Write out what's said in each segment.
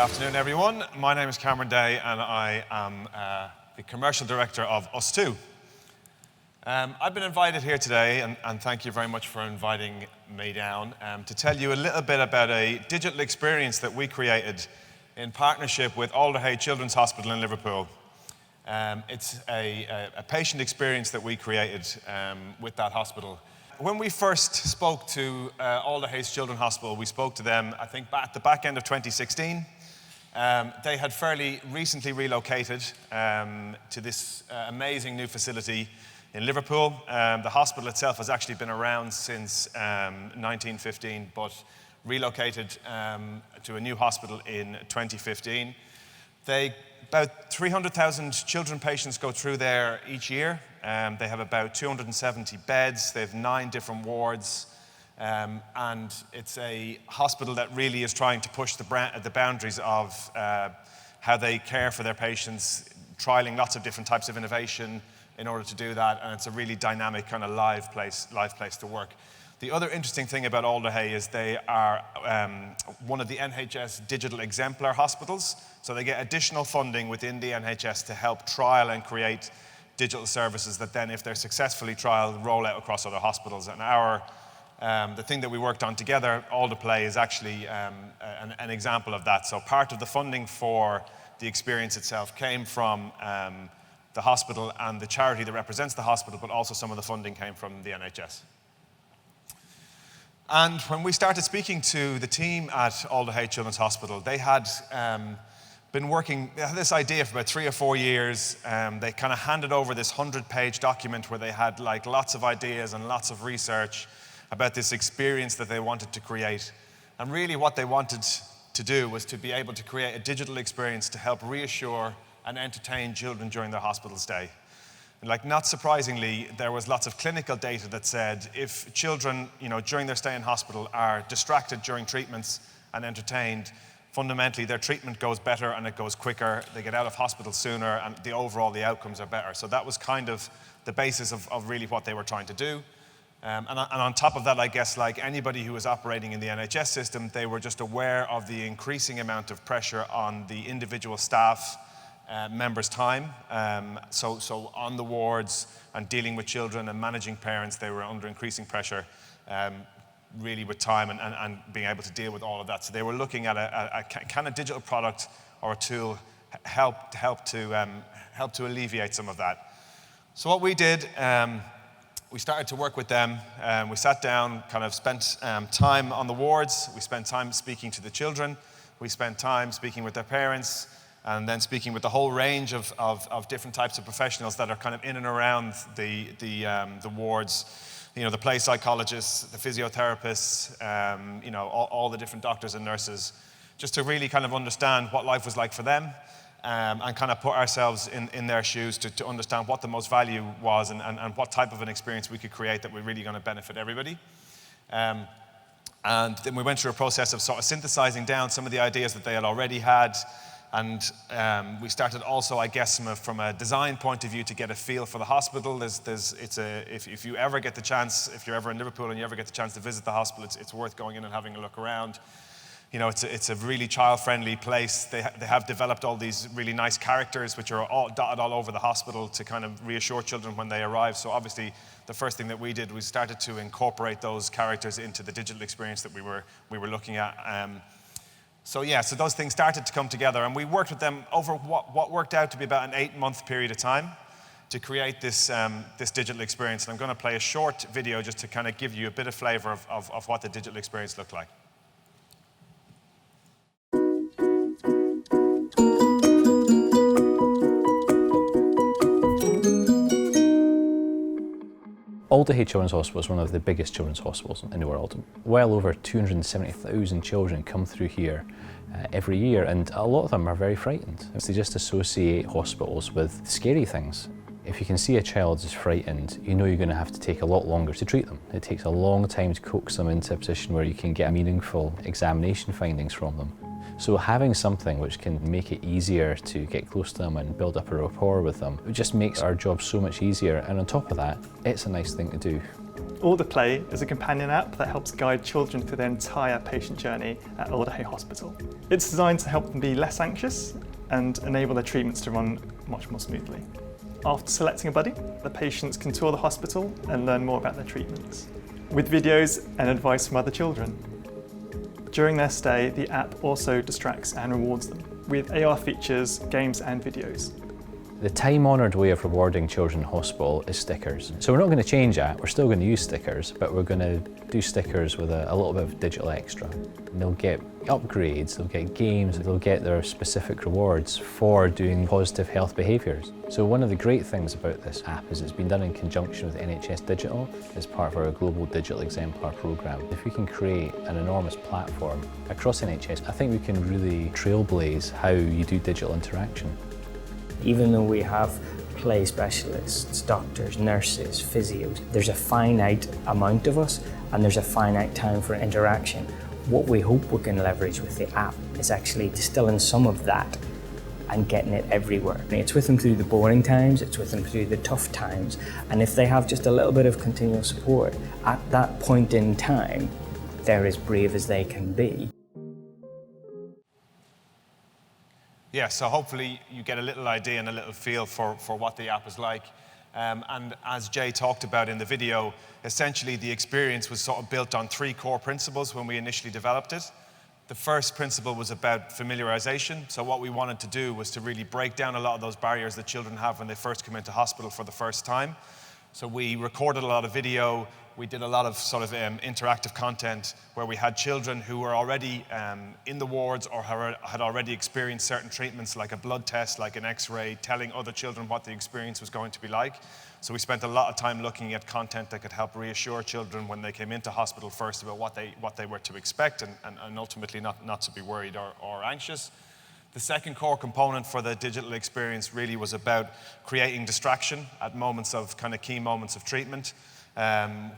afternoon, everyone. My name is Cameron Day, and I am the Commercial Director of ustwo. I've been invited here today, and thank you very much for inviting me down, to tell you a little bit about a digital experience that we created in partnership with Alder Children's Hospital in Liverpool. It's a patient experience that we created with that hospital. When we first spoke to Alder Children's Hospital, we spoke to them, I think, at the back end of 2016. They had fairly recently relocated to this amazing new facility in Liverpool. The hospital itself has actually been around since 1915, but relocated to a new hospital in 2015. About 300,000 children patients go through there each year. They have about 270 beds. They have 9 different wards. And it's a hospital that really is trying to push the boundaries of how they care for their patients, trialing lots of different types of innovation in order to do that. And it's a really dynamic kind of live place to work. The other interesting thing about Alder is they are one of the NHS digital exemplar hospitals. So they get additional funding within the NHS to help trial and create digital services that then, if they're successfully trialed, roll out across other hospitals. And the thing that we worked on together, Alder Play, is actually an example of that. So part of the funding for the experience itself came from the hospital and the charity that represents the hospital, but also some of the funding came from the NHS. And when we started speaking to the team at Alder Children's Hospital, they had been working, they had this idea for about 3 or 4 years. They kind of handed over this 100-page document where they had like lots of ideas and lots of research about this experience that they wanted to create. And really what they wanted to do was to be able to create a digital experience to help reassure and entertain children during their hospital stay. And like, not surprisingly, there was lots of clinical data that said if children, during their stay in hospital are distracted during treatments and entertained, fundamentally their treatment goes better and it goes quicker, they get out of hospital sooner, and the outcomes are better. So that was kind of the basis of really what they were trying to do. And on top of that, I guess, like anybody who was operating in the NHS system, they were just aware of the increasing amount of pressure on the individual staff members' time. So on the wards and dealing with children and managing parents, they were under increasing pressure, really with time and being able to deal with all of that. So they were looking at a kind of digital product or a tool help to alleviate some of that. So what we did, we started to work with them. We sat down, kind of spent time on the wards. We spent time speaking to the children. We spent time speaking with their parents, and then speaking with the whole range of different types of professionals that are kind of in and around the wards. The play psychologists, the physiotherapists, all the different doctors and nurses, just to really kind of understand what life was like for them, and kind of put ourselves in their shoes to understand what the most value was and what type of an experience we could create that were really going to benefit everybody. And then we went through a process of sort of synthesizing down some of the ideas that they had already had. And we started also, I guess, from a design point of view, to get a feel for the hospital. If you ever get the chance, if you're ever in Liverpool and you ever get the chance to visit the hospital, it's worth going in and having a look around. It's a really child-friendly place. They have developed all these really nice characters, which are all dotted all over the hospital to kind of reassure children when they arrive. So obviously, the first thing that we did was started to incorporate those characters into the digital experience that we were looking at. So those things started to come together, and we worked with them over what worked out to be about an 8-month period of time to create this digital experience. And I'm going to play a short video just to kind of give you a bit of flavor of what the digital experience looked like. Alder Children's Hospital is one of the biggest children's hospitals in the world. Well over 270,000 children come through here every year, and a lot of them are very frightened. They just associate hospitals with scary things. If you can see a child is frightened, you know you're going to have to take a lot longer to treat them. It takes a long time to coax them into a position where you can get meaningful examination findings from them. So having something which can make it easier to get close to them and build up a rapport with them, it just makes our job so much easier. And on top of that, it's a nice thing to do. Alder Play is a companion app that helps guide children through their entire patient journey at Alder Hospital. It's designed to help them be less anxious and enable their treatments to run much more smoothly. After selecting a buddy, the patients can tour the hospital and learn more about their treatments, with videos and advice from other children. During their stay, the app also distracts and rewards them with AR features, games and videos. The time-honoured way of rewarding children in hospital is stickers. So we're not going to change that, we're still going to use stickers, but we're going to do stickers with a little bit of digital extra. And they'll get upgrades, they'll get games, they'll get their specific rewards for doing positive health behaviours. So one of the great things about this app is it's been done in conjunction with NHS Digital as part of our Global Digital Exemplar programme. If we can create an enormous platform across NHS, I think we can really trailblaze how you do digital interaction. Even though we have play specialists, doctors, nurses, physios, there's a finite amount of us and there's a finite time for interaction. What we hope we can leverage with the app is actually distilling some of that and getting it everywhere. It's with them through the boring times, it's with them through the tough times, and if they have just a little bit of continual support, at that point in time, they're as brave as they can be. Yeah, so hopefully you get a little idea and a little feel for what the app is like. And as Jay talked about in the video, essentially the experience was sort of built on 3 core principles when we initially developed it. The first principle was about familiarization. So what we wanted to do was to really break down a lot of those barriers that children have when they first come into hospital for the first time. So we recorded a lot of video, we did a lot of sort of interactive content where we had children who were already in the wards or had already experienced certain treatments like a blood test, like an x-ray, telling other children what the experience was going to be like. So we spent a lot of time looking at content that could help reassure children when they came into hospital first about what they were to expect and ultimately not to be worried or anxious. The second core component for the digital experience really was about creating distraction at moments of kind of key moments of treatment.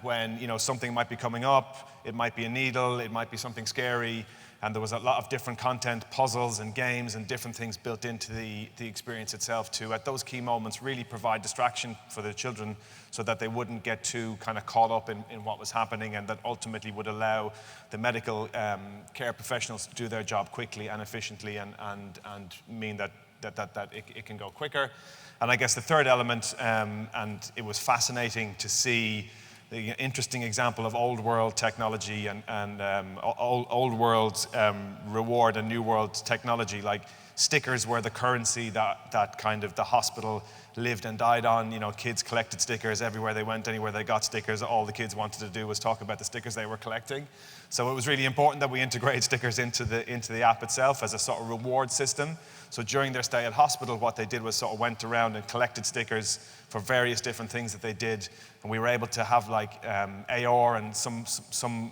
When something might be coming up, it might be a needle, it might be something scary, and there was a lot of different content, puzzles and games and different things built into the experience itself to, at those key moments, really provide distraction for the children so that they wouldn't get too kind of caught up in what was happening, and that ultimately would allow the medical care professionals to do their job quickly and efficiently and mean that it can go quicker. And I guess the third element, and it was fascinating to see the interesting example of old world technology and old world reward and new world technology. Like stickers were the currency that kind of the hospital lived and died on. Kids collected stickers everywhere they went, anywhere they got stickers. All the kids wanted to do was talk about the stickers they were collecting. So it was really important that we integrate stickers into the app itself as a sort of reward system. So during their stay at hospital, what they did was sort of went around and collected stickers for various different things that they did. And we were able to have like AR and some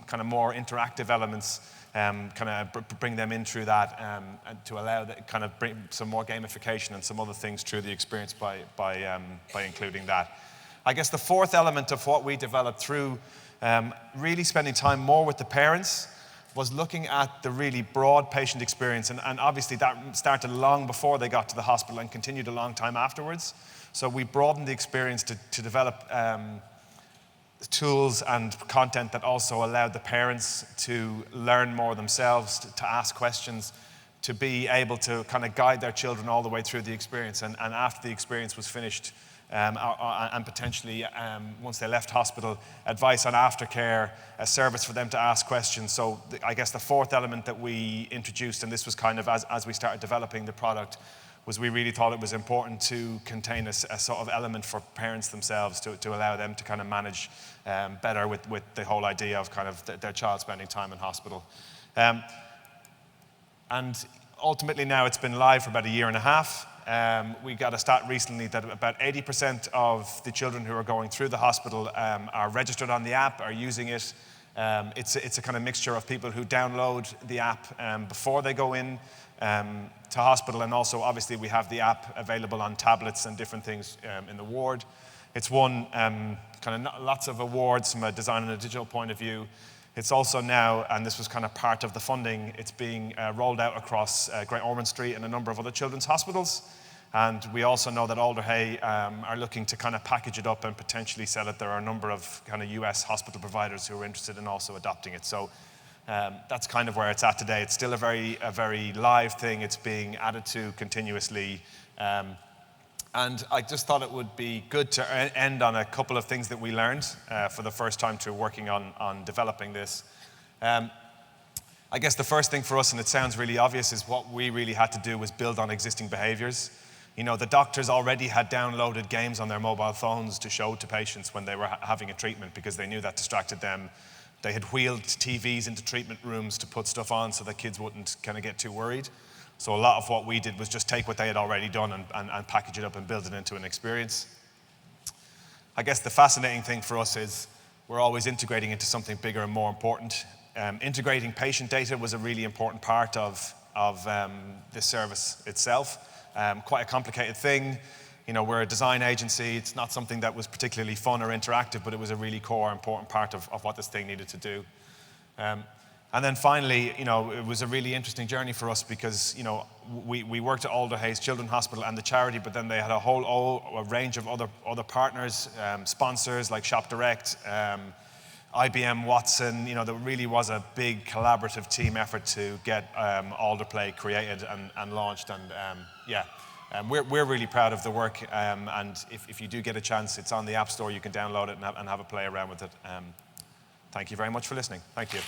kind of more interactive elements kind of bring them in through that and to allow that kind of bring some more gamification and some other things through the experience by including that. I guess the fourth element of what we developed through really spending time more with the parents was looking at the really broad patient experience, and obviously that started long before they got to the hospital and continued a long time afterwards. So we broadened the experience to develop tools and content that also allowed the parents to learn more themselves, to ask questions, to be able to kind of guide their children all the way through the experience, and after the experience was finished, and potentially, once they left hospital, advice on aftercare, a service for them to ask questions. So I guess the fourth element that we introduced, and this was kind of as we started developing the product, was we really thought it was important to contain a sort of element for parents themselves to allow them to kind of manage better with the whole idea of kind of their child spending time in hospital. And ultimately now it's been live for about 1.5 years. We got a stat recently that about 80% of the children who are going through the hospital are registered on the app, are using it. It's a kind of mixture of people who download the app before they go in to hospital, and also obviously we have the app available on tablets and different things in the ward. It's won kind of lots of awards from a design and a digital point of view. It's also now, and this was kind of part of the funding, it's being rolled out across Great Ormond Street and a number of other children's hospitals. And we also know that Alder are looking to kind of package it up and potentially sell it. There are a number of kind of US hospital providers who are interested in also adopting it. So that's kind of where it's at today. It's still a very live thing. It's being added to continuously. And I just thought it would be good to end on a couple of things that we learned for the first time through working on developing this. I guess the first thing for us, and it sounds really obvious, is what we really had to do was build on existing behaviors. You know, the doctors already had downloaded games on their mobile phones to show to patients when they were having a treatment because they knew that distracted them. They had wheeled TVs into treatment rooms to put stuff on so that kids wouldn't kind of get too worried. So a lot of what we did was just take what they had already done and package it up and build it into an experience. I guess the fascinating thing for us is we're always integrating into something bigger and more important. Integrating patient data was a really important part of this service itself. Quite a complicated thing. You know, we're a design agency. It's not something that was particularly fun or interactive, but it was a really core, important part of what this thing needed to do. And then finally, you know, it was a really interesting journey for us because, you know, we worked at Alder Hayes Children's Hospital and the charity, but then they had a range of other partners, sponsors like Shop Direct, IBM Watson. You know, there really was a big collaborative team effort to get Alder Play created and launched. And we're really proud of the work. And if you do get a chance, it's on the App Store. You can download it and have a play around with it. Thank you very much for listening. Thank you.